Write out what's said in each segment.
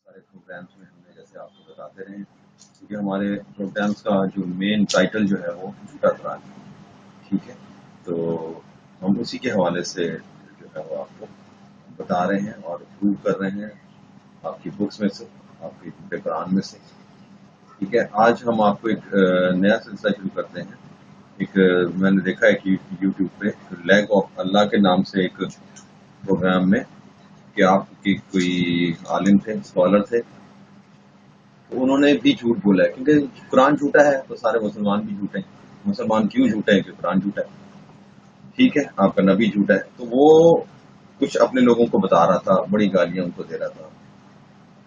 سارے پروگرامس میں ہم نے جیسے آپ کو بتاتے رہے ہیں، کیونکہ ہمارے پروگرامس کا جو مین ٹائٹل جو ہے وہ جھوٹا قرآن ہے، ٹھیک ہے؟ تو ہم اسی کے حوالے سے جو ہے وہ آپ کو بتا رہے ہیں اور پروو کر رہے ہیں آپ کی بکس میں سے، آپ کے جھوٹے قرآن میں سے، ٹھیک ہے؟ آج ہم آپ کو ایک نیا سلسلہ شروع کرتے ہیں۔ ایک میں نے دیکھا ہے کہ یوٹیوب پہ لیگ آف اللہ کے نام سے ایک پروگرام میں کہ آپ کی کوئی عالم تھے، اسکالر تھے، تو انہوں نے بھی جھوٹ بولا ہے کیونکہ قرآن جھوٹا ہے تو سارے مسلمان بھی جھوٹے ہیں۔ مسلمان کیوں جھوٹے ہیں؟ کہ قرآن جھوٹا ہے، ٹھیک ہے؟ آپ کا نبی جھوٹا ہے۔ تو وہ کچھ اپنے لوگوں کو بتا رہا تھا، بڑی گالیاں ان کو دے رہا تھا،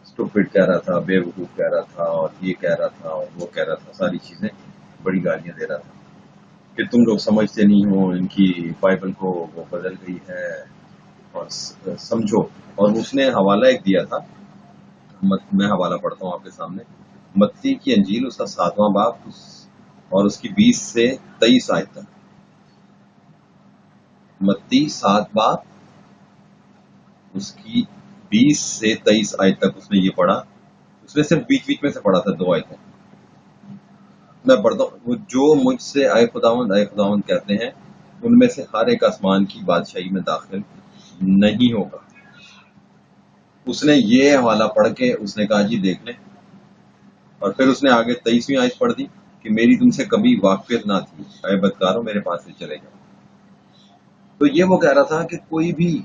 اسٹوپڈ کہہ رہا تھا، بے وقوف کہہ رہا تھا، اور یہ کہہ رہا تھا اور وہ کہہ رہا تھا، ساری چیزیں بڑی گالیاں دے رہا تھا کہ تم لوگ سمجھتے نہیں ہو، ان کی بائبل کو وہ بدل گئی ہے اور سمجھو۔ اور اس نے حوالہ ایک دیا تھا، میں حوالہ پڑھتا ہوں آپ کے سامنے، متی کی انجیل اس کا 7واں باب اور اس کی 20 سے 23 آیت تک۔ متی 7 باب اس کی 20 سے 23 آیت تک اس نے یہ پڑھا۔ اس نے صرف بیچ بیچ میں سے پڑھا تھا 2 آیتیں۔ میں پڑھتا ہوں، جو مجھ سے اے خداوند کہتے ہیں ان میں سے ہر ایک آسمان کی بادشاہی میں داخل نہیں ہوگا۔ اس نے یہ حوالہ پڑھ کے اس نے کہا جی دیکھ لیں، اور پھر اس نے آگے 23ویں آیت پڑھ دی کہ میری تم سے کبھی واقفیت نہ تھی، اے بدکاروں میرے پاس سے چلے جاؤ۔ تو یہ وہ کہہ رہا تھا کہ کوئی بھی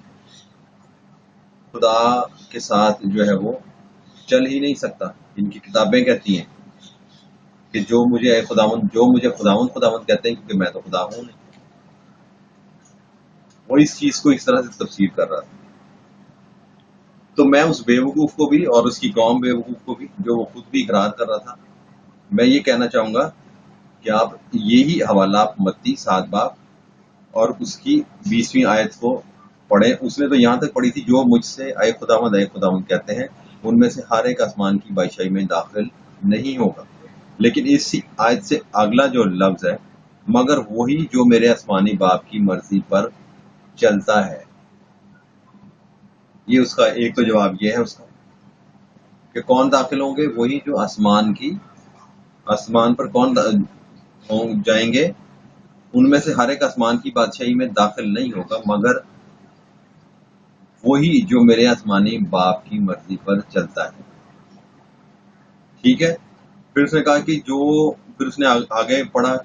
خدا کے ساتھ جو ہے وہ چل ہی نہیں سکتا۔ ان کی کتابیں کہتی ہیں کہ جو مجھے خداوند کہتے ہیں، کیونکہ میں تو خدا ہوں نہیں۔ وہ اس چیز کو اس طرح سے تفسیر کر رہا تھا۔ تو میں اس بے وقوف کو بھی اور اس کی قوم بے وقوف کو بھی، جو وہ خود بھی اقرار کر رہا تھا، میں یہ کہنا چاہوں گا کہ آپ یہی حوالہ آپ متی 7 باب اور اس کی 20ویں آیت کو پڑھیں۔ اس نے تو یہاں تک پڑھی تھی، جو مجھ سے اے خداوند کہتے ہیں ان میں سے ہر ایک آسمان کی بادشاہی میں داخل نہیں ہوگا۔ لیکن اس آیت سے اگلا جو لفظ ہے، مگر وہی جو میرے آسمانی باپ کی مرضی پر چلتا ہے، یہ اس کا ایک تو جواب یہ ہے اس کا کہ کون داخل ہوں گے؟ وہی جو آسمان پر کون جائیں گے؟ ان میں سے ہر ایک آسمان کی بادشاہی میں داخل نہیں ہوگا مگر وہی جو میرے آسمانی باپ کی مرضی پر چلتا ہے، ٹھیک ہے؟ پھر اس نے کہا کہ پھر اس نے آگے پڑھا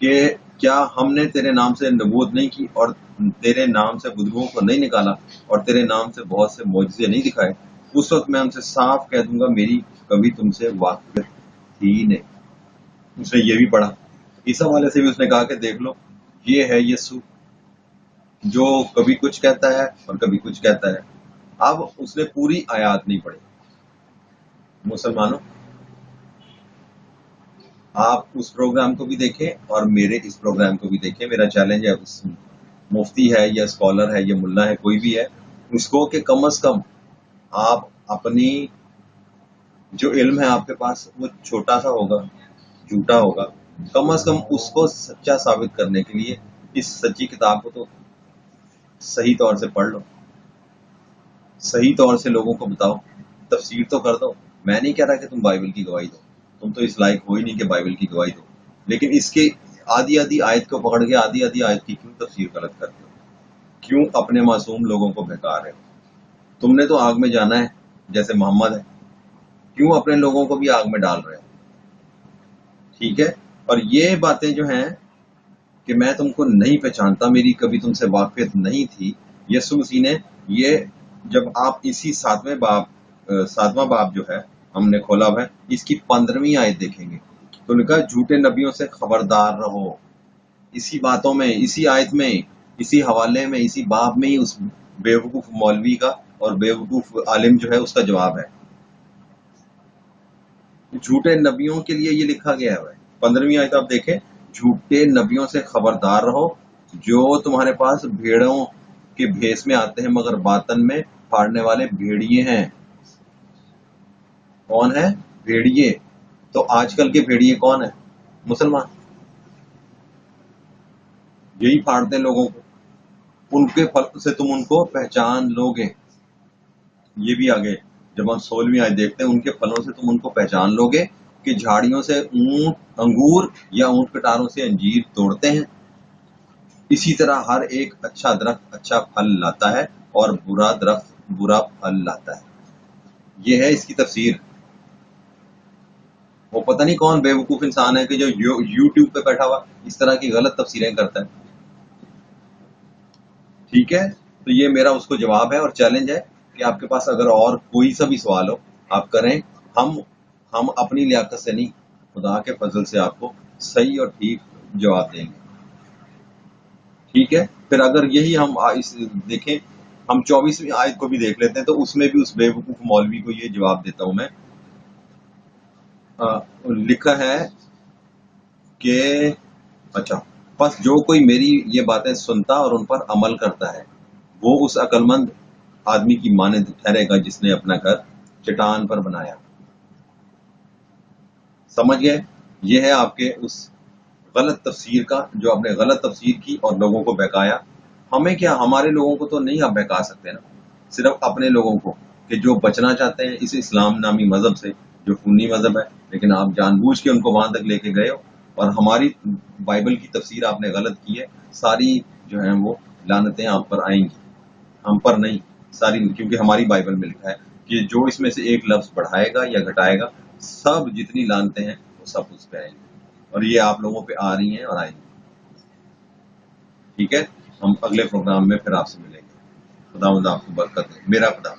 کہ کیا ہم نے تیرے نام سے نبوت نہیں کی اور تیرے نام سے بدبوؤں کو نہیں نکالا اور تیرے نام سے بہت سے معجزے نہیں دکھائے؟ اس وقت میں ان سے صاف کہہ دوں گا میری کبھی تم سے واقفیت تھی نہیں۔ اس نے یہ بھی پڑھا، اس حوالے سے بھی اس نے کہا کہ دیکھ لو، یہ ہے یسوع جو کبھی کچھ کہتا ہے اور کبھی کچھ کہتا ہے۔ اب اس نے پوری آیات نہیں پڑھی۔ مسلمانوں، آپ اس پروگرام کو بھی دیکھیں اور میرے اس پروگرام کو بھی دیکھیں۔ میرا چیلنج ہے، اس مفتی ہے یا اسکالر ہے یا ملا ہے، کوئی بھی ہے، اس کو کہ کم از کم آپ اپنی جو علم ہے آپ کے پاس وہ چھوٹا سا ہوگا، جھوٹا ہوگا، کم از کم اس کو سچا ثابت کرنے کے لیے اس سچی کتاب کو تو صحیح طور سے پڑھ لو، صحیح طور سے لوگوں کو بتاؤ، تفسیر تو کر دو۔ میں نہیں کہہ رہا کہ تم بائبل کی گواہی دو، تم تو اس لائق ہو ہی نہیں کہ بائبل کی گواہی دو، لیکن اس کے آدھی آیت کو پکڑ کے آدھی آیت کی کیوں تفسیر غلط کرتے ہو؟ کیوں اپنے معصوم لوگوں کو بہکا رہے ہو؟ تم نے تو آگ میں جانا ہے جیسے محمد ہے، کیوں اپنے لوگوں کو بھی آگ میں ڈال رہے ہو؟ ٹھیک ہے؟ اور یہ باتیں جو ہیں کہ میں تم کو نہیں پہچانتا، میری کبھی تم سے واقفیت نہیں تھی، یسوع مسیح نے یہ جب آپ اسی 7واں باب جو ہے ہم نے کھولا ہے، اس کی 15ویں آیت دیکھیں گے تو لکھا جھوٹے نبیوں سے خبردار رہو۔ اسی باتوں میں، اسی آیت میں، اسی حوالے میں، اسی باب میں ہی اس بے وقوف مولوی کا اور بے وقوف عالم جو ہے اس کا جواب ہے۔ جھوٹے نبیوں کے لیے یہ لکھا گیا ہے۔ 15ویں آیت آپ دیکھیں، جھوٹے نبیوں سے خبردار رہو جو تمہارے پاس بھیڑوں کے بھیس میں آتے ہیں مگر باطن میں پھاڑنے والے بھیڑیے ہیں۔ کون ہے؟ بھیڑیے۔ تو آج کل کے بھیڑیے کون ہیں؟ مسلمان۔ یہی پھاڑتے ہیں لوگوں کو، ان کے پھل سے تم ان کو پہچان لو گے۔ یہ بھی آگے جب ہم 16ویں آیت دیکھتے ہیں، ان کے پھلوں سے تم ان کو پہچان لوگے کہ جھاڑیوں سے اونٹ انگور یا اونٹ کٹاروں سے انجیر توڑتے ہیں، اسی طرح ہر ایک اچھا درخت اچھا پھل لاتا ہے اور برا درخت برا پھل لاتا ہے۔ یہ ہے اس کی تفسیر۔ وہ پتہ نہیں کون بے وقوف انسان ہے کہ جو یوٹیوب پہ بیٹھا ہوا اس طرح کی غلط تفسیریں کرتا ہے۔ ٹھیک ہے، تو یہ میرا اس کو جواب ہے اور چیلنج ہے کہ آپ کے پاس اگر اور کوئی سا بھی سوال ہو آپ کریں، ہم اپنی لیاقت سے نہیں، خدا کے فضل سے آپ کو صحیح اور ٹھیک جواب دیں گے۔ ٹھیک ہے، پھر اگر یہی ہم دیکھیں، ہم 24ویں آیت کو بھی دیکھ لیتے ہیں، تو اس میں بھی اس بے وقوف مولوی کو یہ جواب دیتا ہوں میں۔ لکھا ہے کہ اچھا، بس جو کوئی میری یہ باتیں سنتا اور ان پر عمل کرتا ہے وہ اس عقل مند آدمی کی مانند ٹھہرے گا جس نے اپنا گھر چٹان پر بنایا۔ سمجھ گئے؟ یہ ہے آپ کے اس غلط تفسیر کا، جو آپ نے غلط تفسیر کی اور لوگوں کو بہکایا۔ ہمیں کیا، ہمارے لوگوں کو تو نہیں آپ بہکا سکتے نا، صرف اپنے لوگوں کو کہ جو بچنا چاہتے ہیں اس اسلام نامی مذہب سے جو خونی مذہب ہے، لیکن آپ جان بوجھ کے ان کو وہاں تک لے کے گئے ہو اور ہماری بائبل کی تفسیر آپ نے غلط کی ہے۔ ساری جو ہیں وہ لعنتیں آپ پر آئیں گی، ہم پر نہیں، ساری، کیونکہ ہماری بائبل میں لکھا ہے کہ جو اس میں سے ایک لفظ بڑھائے گا یا گھٹائے گا، سب جتنی لعنتیں ہیں وہ سب اس پہ آئیں گی، اور یہ آپ لوگوں پہ آ رہی ہیں اور آئیں گی۔ ٹھیک ہے، ہم اگلے پروگرام میں پھر آپ سے ملیں گے۔ خدا آپ کو برکت دے۔ میرا خدا